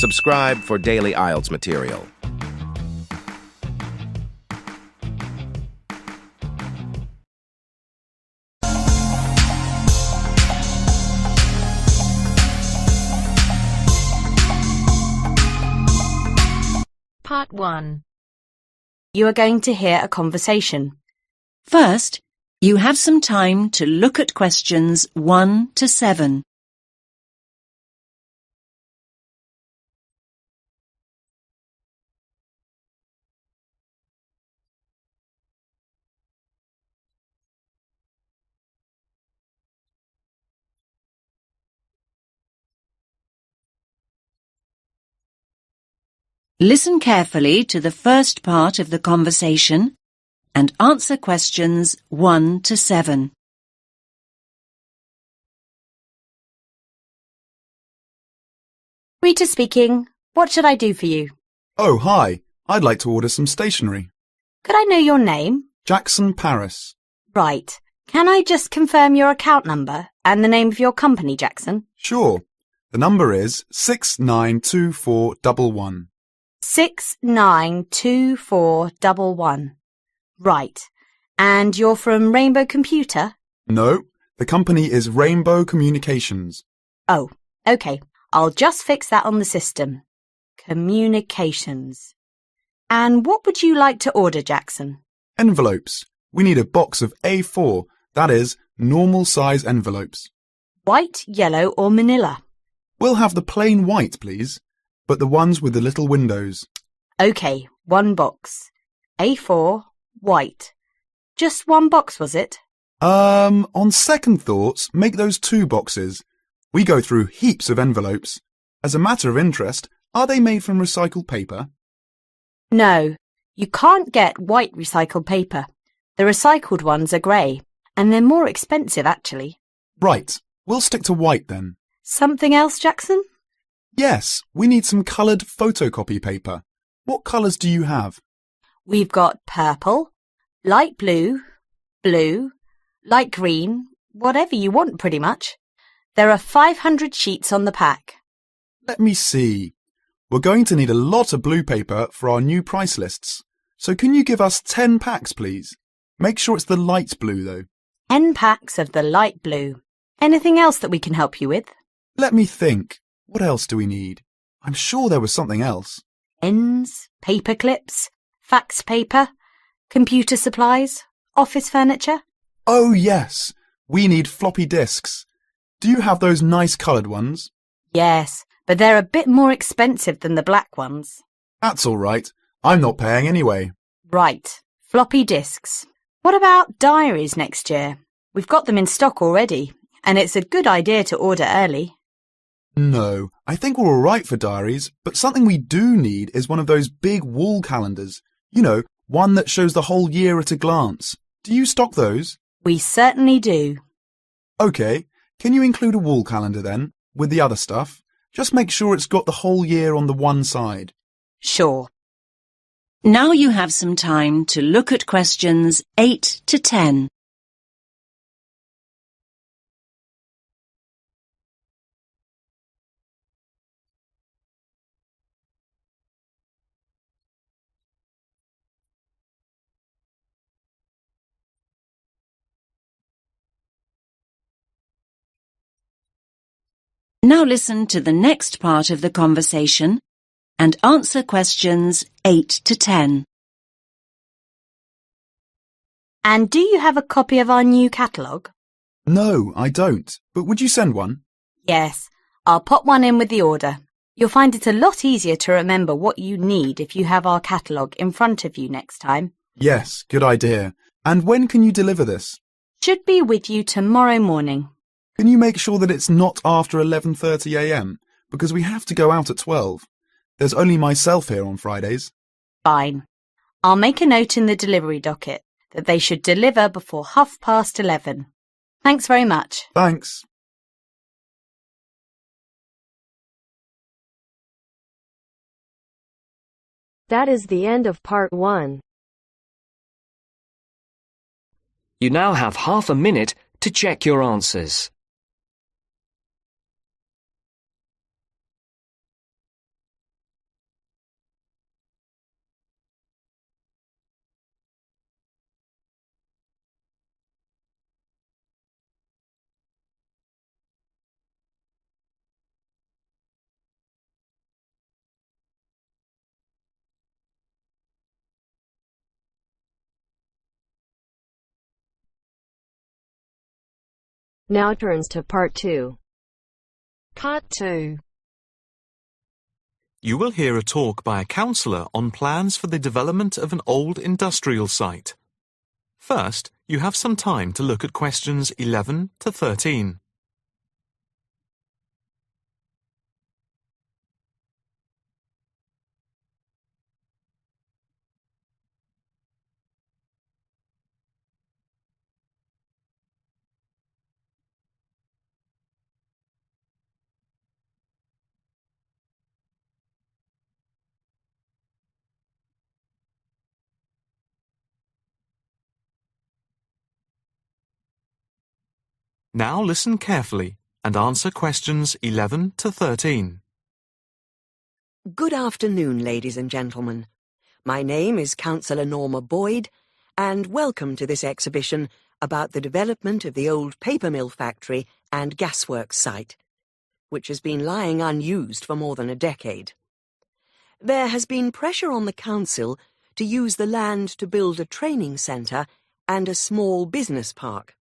Subscribe for daily IELTS material. Part 1. You are going to hear a conversation. First, you have some time to look at questions 1 to 7. Listen carefully to the first part of the conversation and answer questions 1 to 7. Rita speaking. What should I do for you? Oh, hi. I'd like to order some stationery. Could I know your name? Jackson Paris. Right. Can I just confirm your account number and the name of your company, Jackson? Sure. The number is 692411. 692411. Right. And you're from Rainbow Computer? No, the company is Rainbow Communications. Oh, okay. I'll just fix that on the system. Communications. And what would you like to order, Jackson? Envelopes. We need a box of A4, that is, normal size envelopes. White, yellow or manila? We'll have the plain white, please, but the ones with the little windows. Okay, 1 box. A4, white. Just 1 box, was it? On second thoughts, make those 2 boxes. We go through heaps of envelopes. As a matter of interest, are they made from recycled paper? No, you can't get white recycled paper. The recycled ones are grey, and they're more expensive, actually. Right, we'll stick to white then. Something else, Jackson? Yes, we need some coloured photocopy paper. What colours do you have? We've got purple, light blue, blue, light green, whatever you want pretty much. There are 500 sheets on the pack. Let me see. We're going to need a lot of blue paper for our new price lists. So can you give us 10 packs, please? Make sure it's the light blue, though. 10 packs of the light blue. Anything else that we can help you with? Let me think. What else do we need? I'm sure there was something else. Pens, paper clips, fax paper, computer supplies, office furniture. Oh, yes. We need floppy disks. Do you have those nice coloured ones? Yes, but they're a bit more expensive than the black ones. That's all right. I'm not paying anyway. Right, floppy disks. What about diaries next year? We've got them in stock already, and it's a good idea to order early. No, I think we're all right for diaries, but something we do need is one of those big wall calendars. You know, one that shows the whole year at a glance. Do you stock those? We certainly do. OK, can you include a wall calendar then, with the other stuff? Just make sure it's got the whole year on the one side. Sure. Now you have some time to look at questions 8 to 10. Now listen to the next part of the conversation and answer questions 8 to 10. And do you have a copy of our new catalogue? No, I don't. But would you send one? Yes, I'll pop one in with the order. You'll find it a lot easier to remember what you need if you have our catalogue in front of you next time. Yes, good idea. And when can you deliver this? Should be with you tomorrow morning. Can you make sure that it's not after 11:30 a.m? Because we have to go out at 12. There's only myself here on Fridays. Fine. I'll make a note in the delivery docket that they should deliver before 11:30. Thanks very much. Thanks. That is the end of part 1. You now have half a minute to check your answers. Now turns to Part 2. Part 2. You will hear a talk by a counsellor on plans for the development of an old industrial site. First, you have some time to look at questions 11 to 13. Now listen carefully and answer questions 11 to 13. Good afternoon, ladies and gentlemen. My name is Councillor Norma Boyd, and welcome to this exhibition about the development of the old paper mill factory and gasworks site, which has been lying unused for more than a decade. There has been pressure on the council to use the land to build a training centre and a small business park.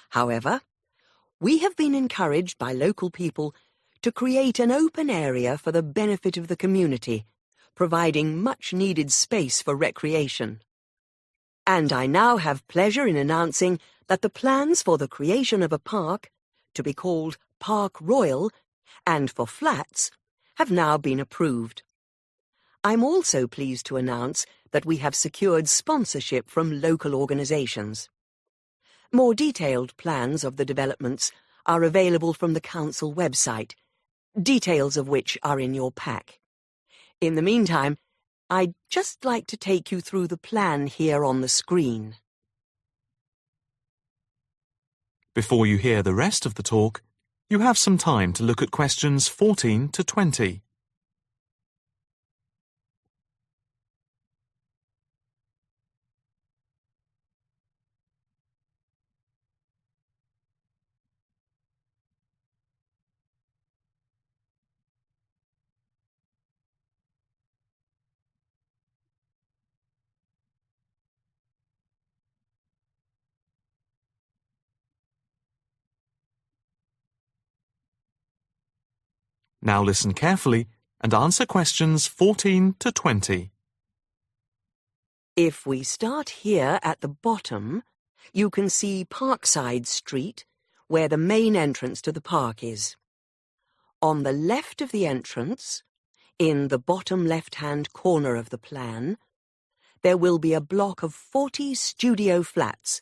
However, we have been encouraged by local people to create an open area for the benefit of the community, providing much-needed space for recreation. And I now have pleasure in announcing that the plans for the creation of a park, to be called Park Royal, and for flats, have now been approved. I'm also pleased to announce that we have secured sponsorship from local organisations. More detailed plans of the developments are available from the council website, details of which are in your pack. In the meantime, I'd just like to take you through the plan here on the screen. Before you hear the rest of the talk, you have some time to look at questions 14 to 20. Now listen carefully and answer questions 14 to 20. If we start here at the bottom, you can see Parkside Street, where the main entrance to the park is. On the left of the entrance, in the bottom left-hand corner of the plan, there will be a block of 40 studio flats.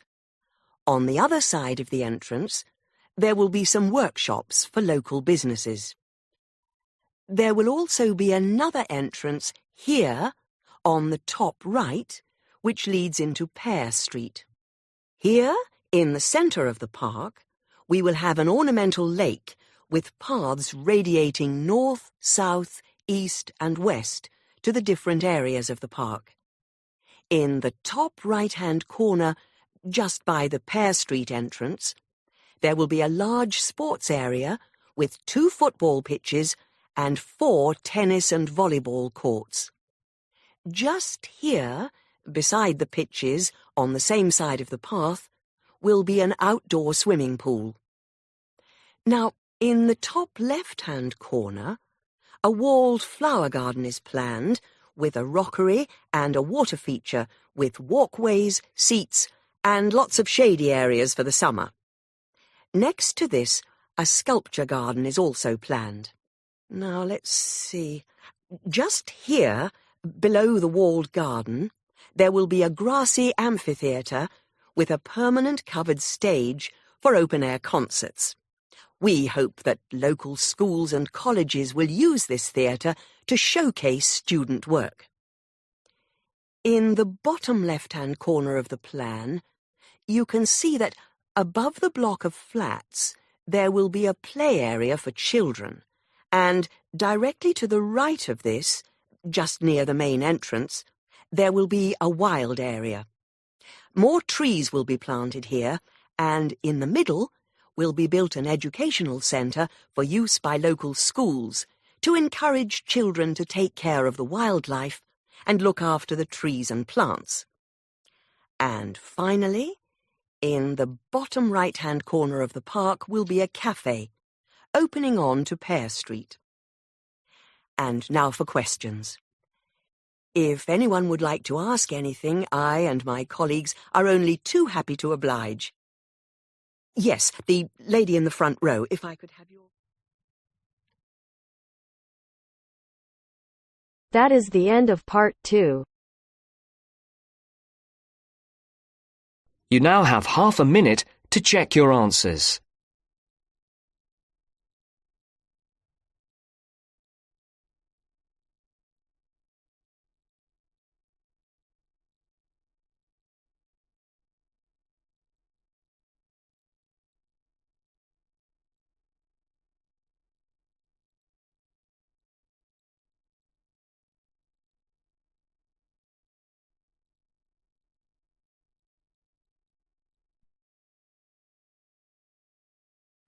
On the other side of the entrance, there will be some workshops for local businesses. There will also be another entrance here, on the top right, which leads into Pear Street. Here, in the centre of the park, we will have an ornamental lake with paths radiating north, south, east and west to the different areas of the park. In the top right-hand corner, just by the Pear Street entrance, there will be a large sports area with 2 football pitches and 4 tennis and volleyball courts. Just here, beside the pitches, on the same side of the path, will be an outdoor swimming pool. Now, in the top left-hand corner, a walled flower garden is planned, with a rockery and a water feature, with walkways, seats, and lots of shady areas for the summer. Next to this, a sculpture garden is also planned. Now, let's see. Just here, below the walled garden, there will be a grassy amphitheatre with a permanent covered stage for open-air concerts. We hope that local schools and colleges will use this theatre to showcase student work. In the bottom left-hand corner of the plan, you can see that above the block of flats there will be a play area for children, and directly to the right of this, just near the main entrance, there will be a wild area. More trees will be planted here, and in the middle will be built an educational centre for use by local schools to encourage children to take care of the wildlife and look after the trees and plants. And finally, In the bottom right-hand corner of the park will be a cafe, opening on to Pear Street. And now for questions. If anyone would like to ask anything, I and my colleagues are only too happy to oblige. Yes, the lady in the front row, if I could have your... That is the end of part 2. You now have half a minute to check your answers.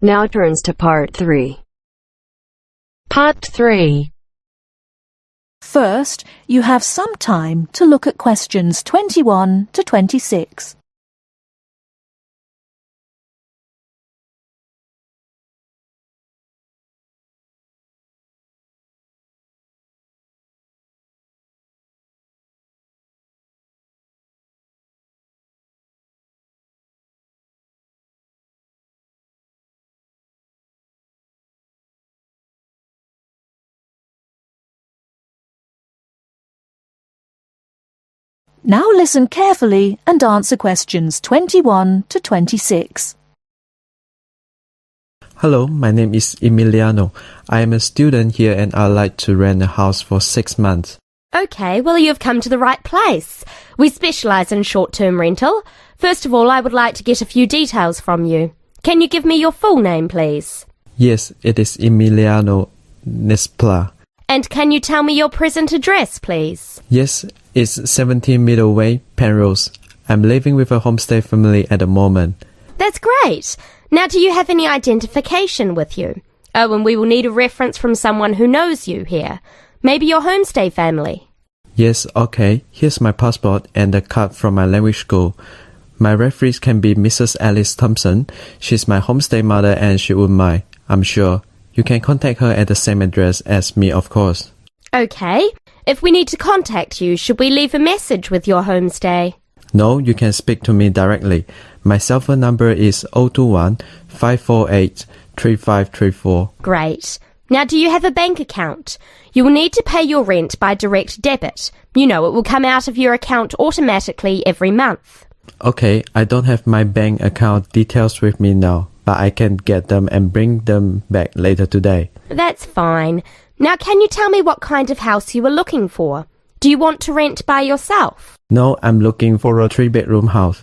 Now turns to part 3. Part 3. First, you have some time to look at questions 21 to 26. Now listen carefully and answer questions 21 to 26. Hello, my name is Emiliano. I am a student here and I'd like to rent a house for 6 months. OK, well you've come to the right place. We specialise in short-term rental. First of all, I would like to get a few details from you. Can you give me your full name, please? Yes, it is Emiliano Nespla. And can you tell me your present address, please? Yes, it's 17 Middle Way, Penrose. I'm living with a homestay family at the moment. That's great. Now, do you have any identification with you? Oh, and we will need a reference from someone who knows you here. Maybe your homestay family. Yes, okay. Here's my passport and a card from my language school. My referees can be Mrs. Alice Thompson. She's my homestay mother and she wouldn't mind, I'm sure. You can contact her at the same address as me, of course. OK. If we need to contact you, should we leave a message with your homestay? No, you can speak to me directly. My cell phone number is 021 548 3534. Great. Now, do you have a bank account? You will need to pay your rent by direct debit. You know, it will come out of your account automatically every month. Okay, I don't have my bank account details with me now, but I can get them and bring them back later today. That's fine. Now, can you tell me what kind of house you are looking for? Do you want to rent by yourself? No, I'm looking for a 3-bedroom house.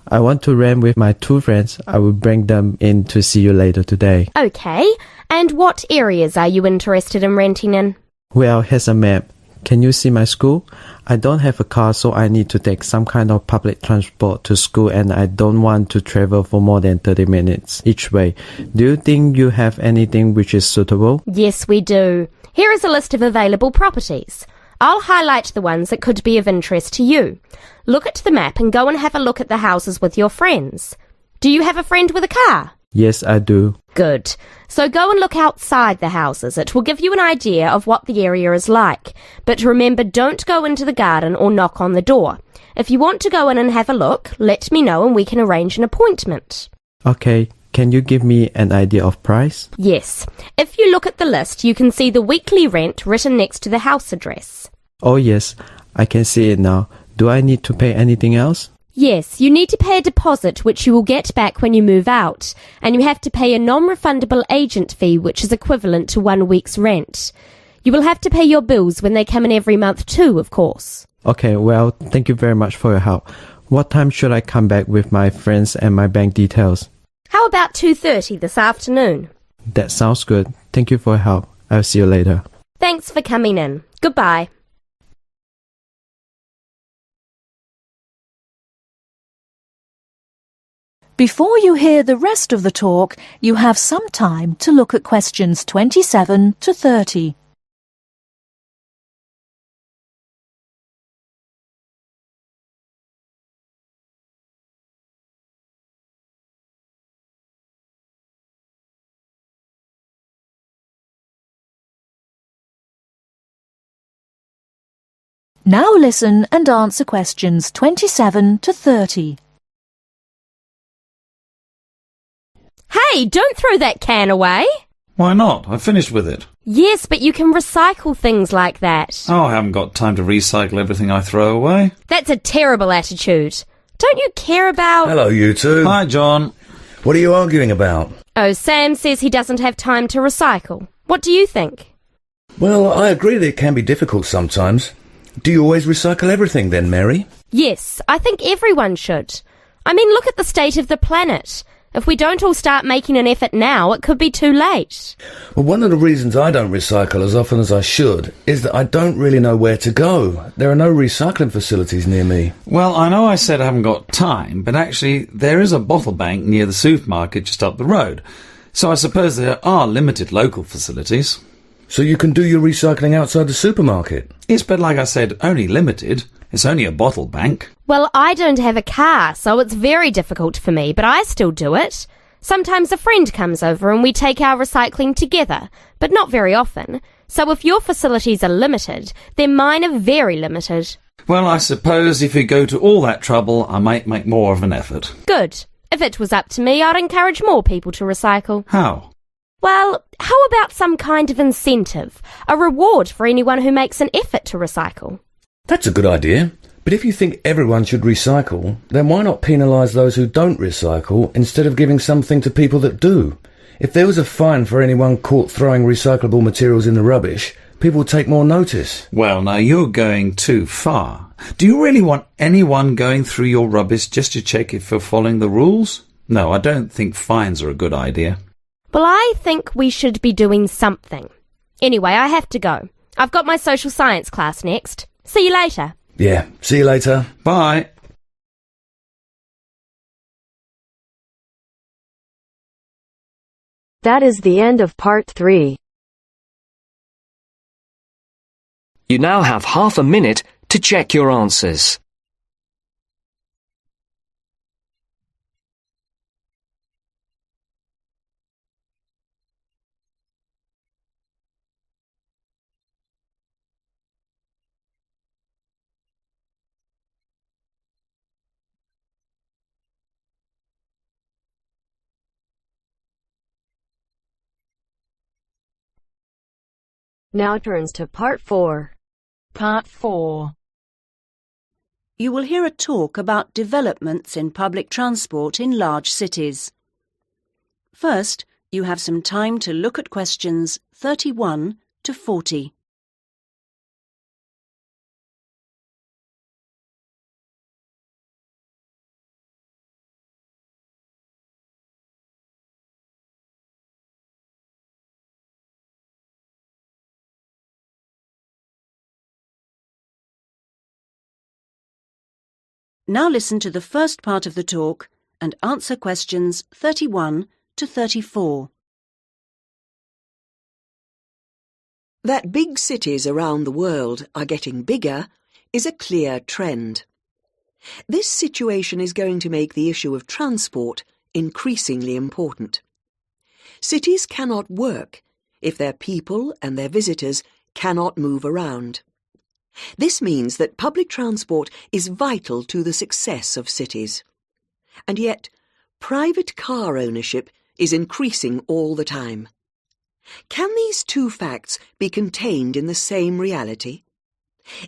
I want to rent with my 2 friends. I will bring them in to see you later today. OK. And what areas are you interested in renting in? Well, here's a map. Can you see my school? I don't have a car, so I need to take some kind of public transport to school and I don't want to travel for more than 30 minutes each way. Do you think you have anything which is suitable? Yes, we do. Here is a list of available properties. I'll highlight the ones that could be of interest to you. Look at the map and go and have a look at the houses with your friends. Do you have a friend with a car? Yes, I do. Good. So go and look outside the houses. It will give you an idea of what the area is like. But remember, don't go into the garden or knock on the door. If you want to go in and have a look, let me know and we can arrange an appointment. Okay. Can you give me an idea of price? Yes. If you look at the list, you can see the weekly rent written next to the house address. Oh yes, I can see it now. Do I need to pay anything else? Yes, you need to pay a deposit which you will get back when you move out, and you have to pay a non-refundable agent fee which is equivalent to 1 week's rent. You will have to pay your bills when they come in every month too, of course. Okay, well, thank you very much for your help. What time should I come back with my friends and my bank details? How about 2:30 this afternoon? That sounds good. Thank you for your help. I'll see you later. Thanks for coming in. Goodbye. Before you hear the rest of the talk, you have some time to look at questions 27 to 30. Now listen and answer questions 27 to 30. Hey, don't throw that can away. Why not? I finished with it. Yes, but you can recycle things like that. Oh, I haven't got time to recycle everything I throw away. That's a terrible attitude. Don't you care about... Hello, you two. Hi, John. What are you arguing about? Oh, Sam says he doesn't have time to recycle. What do you think? Well, I agree that it can be difficult sometimes. Do you always recycle everything then, Mary? Yes, I think everyone should. I mean, look at the state of the planet. If we don't all start making an effort now, it could be too late. Well, one of the reasons I don't recycle as often as I should is that I don't really know where to go. There are no recycling facilities near me. Well, I know I said I haven't got time, but actually there is a bottle bank near the supermarket just up the road. So I suppose there are limited local facilities. So you can do your recycling outside the supermarket? Yes, but like I said, only limited. It's only a bottle bank. Well, I don't have a car, so it's very difficult for me, but I still do it. Sometimes a friend comes over and we take our recycling together, but not very often. So if your facilities are limited, then mine are very limited. Well, I suppose if you go to all that trouble, I might make more of an effort. Good. If it was up to me, I'd encourage more people to recycle. How? Well, how about some kind of incentive? A reward for anyone who makes an effort to recycle? That's a good idea. But if you think everyone should recycle, then why not penalise those who don't recycle instead of giving something to people that do? If there was a fine for anyone caught throwing recyclable materials in the rubbish, people would take more notice. Well, now you're going too far. Do you really want anyone going through your rubbish just to check if you're following the rules? No, I don't think fines are a good idea. Well, I think we should be doing something. Anyway, I have to go. I've got my social science class next. See you later. Yeah, see you later. Bye. That is the end of part 3. You now have half a minute to check your answers. Now turns to part 4. Part 4. You will hear a talk about developments in public transport in large cities. First, you have some time to look at questions 31 to 40. Now listen to the first part of the talk and answer questions 31 to 34. That big cities around the world are getting bigger is a clear trend. This situation is going to make the issue of transport increasingly important. Cities cannot work if their people and their visitors cannot move around. This means that public transport is vital to the success of cities. And yet, private car ownership is increasing all the time. Can these two facts be contained in the same reality?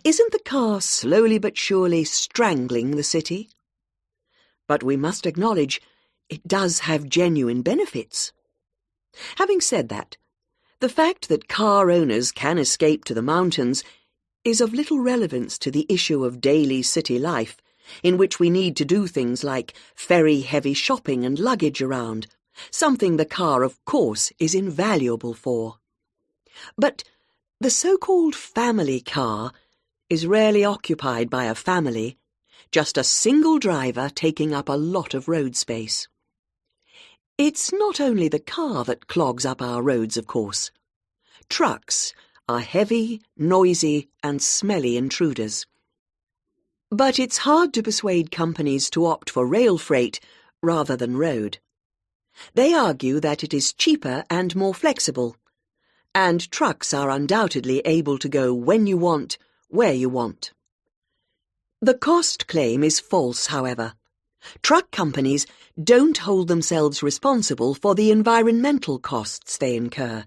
Isn't the car slowly but surely strangling the city? But we must acknowledge it does have genuine benefits. Having said that, the fact that car owners can escape to the mountains is of little relevance to the issue of daily city life, in which we need to do things like ferry heavy shopping and luggage around, something the car, of course, is invaluable for. But the so-called family car is rarely occupied by a family, just a single driver taking up a lot of road space. It's not only the car that clogs up our roads, of course. Trucks are heavy, noisy and smelly intruders. But it's hard to persuade companies to opt for rail freight rather than road. They argue that it is cheaper and more flexible, and trucks are undoubtedly able to go when you want, where you want. The cost claim is false, however. Truck companies don't hold themselves responsible for the environmental costs they incur,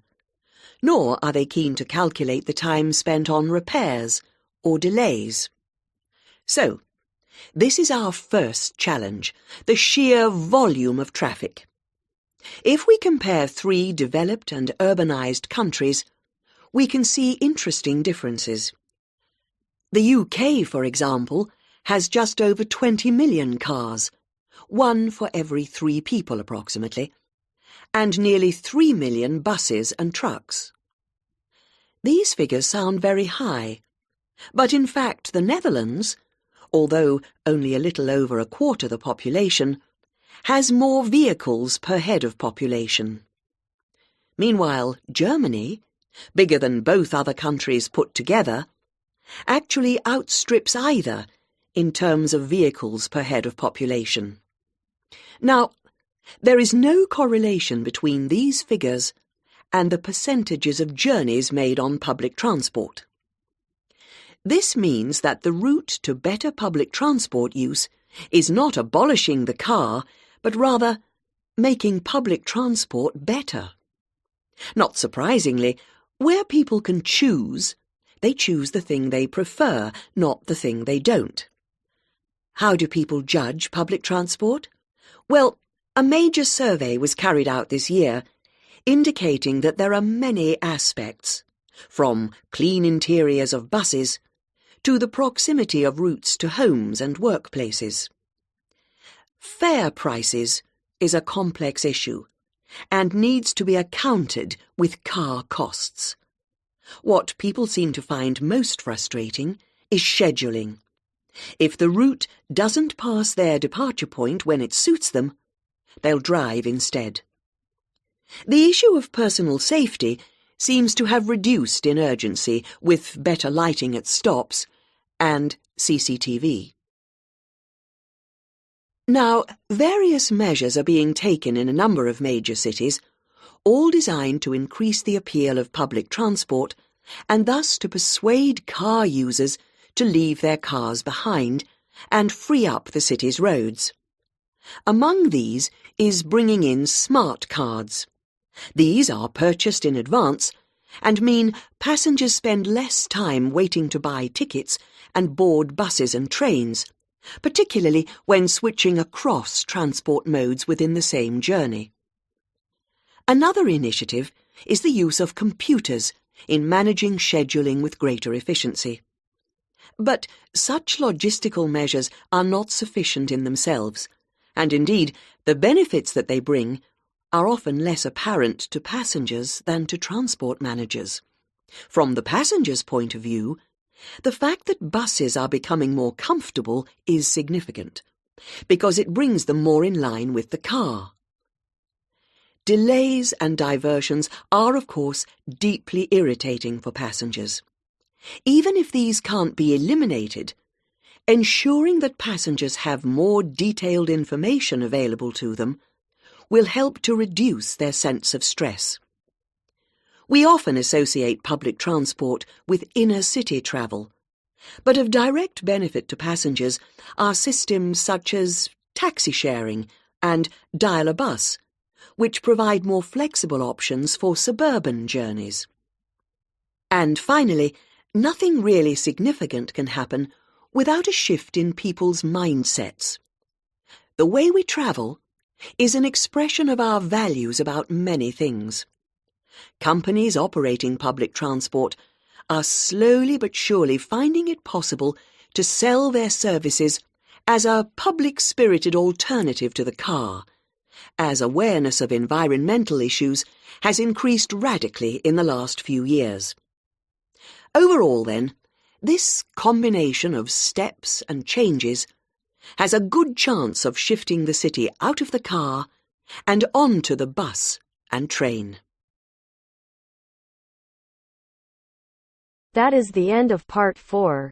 nor are they keen to calculate the time spent on repairs or delays. So, this is our first challenge, the sheer volume of traffic. If we compare 3 developed and urbanized countries, we can see interesting differences. The UK, for example, has just over 20 million cars, 1 for every 3 people approximately, and nearly 3 million buses and trucks. These figures sound very high, but in fact the Netherlands, although only a little over a quarter the population, has more vehicles per head of population. Meanwhile, Germany, bigger than both other countries put together, actually outstrips either in terms of vehicles per head of population. Now, there is no correlation between these figures and the percentages of journeys made on public transport. This means that the route to better public transport use is not abolishing the car, but rather making public transport better. Not surprisingly, where people can choose, they choose the thing they prefer, not the thing they don't. How do people judge public transport? Well, a major survey was carried out this year, indicating that there are many aspects, from clean interiors of buses to the proximity of routes to homes and workplaces. Fare prices is a complex issue and needs to be accounted with car costs. What people seem to find most frustrating is scheduling. If the route doesn't pass their departure point when it suits them, they'll drive instead. The issue of personal safety seems to have reduced in urgency with better lighting at stops and CCTV. Now, various measures are being taken in a number of major cities, all designed to increase the appeal of public transport and thus to persuade car users to leave their cars behind and free up the city's roads. Among these is bringing in smart cards. These are purchased in advance and mean passengers spend less time waiting to buy tickets and board buses and trains, particularly when switching across transport modes within the same journey. Another initiative is the use of computers in managing scheduling with greater efficiency. But such logistical measures are not sufficient in themselves, and indeed the benefits that they bring are often less apparent to passengers than to transport managers. From the passenger's point of view, the fact that buses are becoming more comfortable is significant, because it brings them more in line with the car. Delays and diversions are, of course, deeply irritating for passengers. Even if these can't be eliminated, ensuring that passengers have more detailed information available to them will help to reduce their sense of stress. We often associate public transport with inner-city travel, but of direct benefit to passengers are systems such as taxi sharing and dial-a-bus, which provide more flexible options for suburban journeys. And finally, nothing really significant can happen without a shift in people's mindsets. The way we travel is an expression of our values about many things. Companies operating public transport are slowly but surely finding it possible to sell their services as a public-spirited alternative to the car, as awareness of environmental issues has increased radically in the last few years. Overall, then, this combination of steps and changes has a good chance of shifting the city out of the car and onto the bus and train. That is the end of part 4.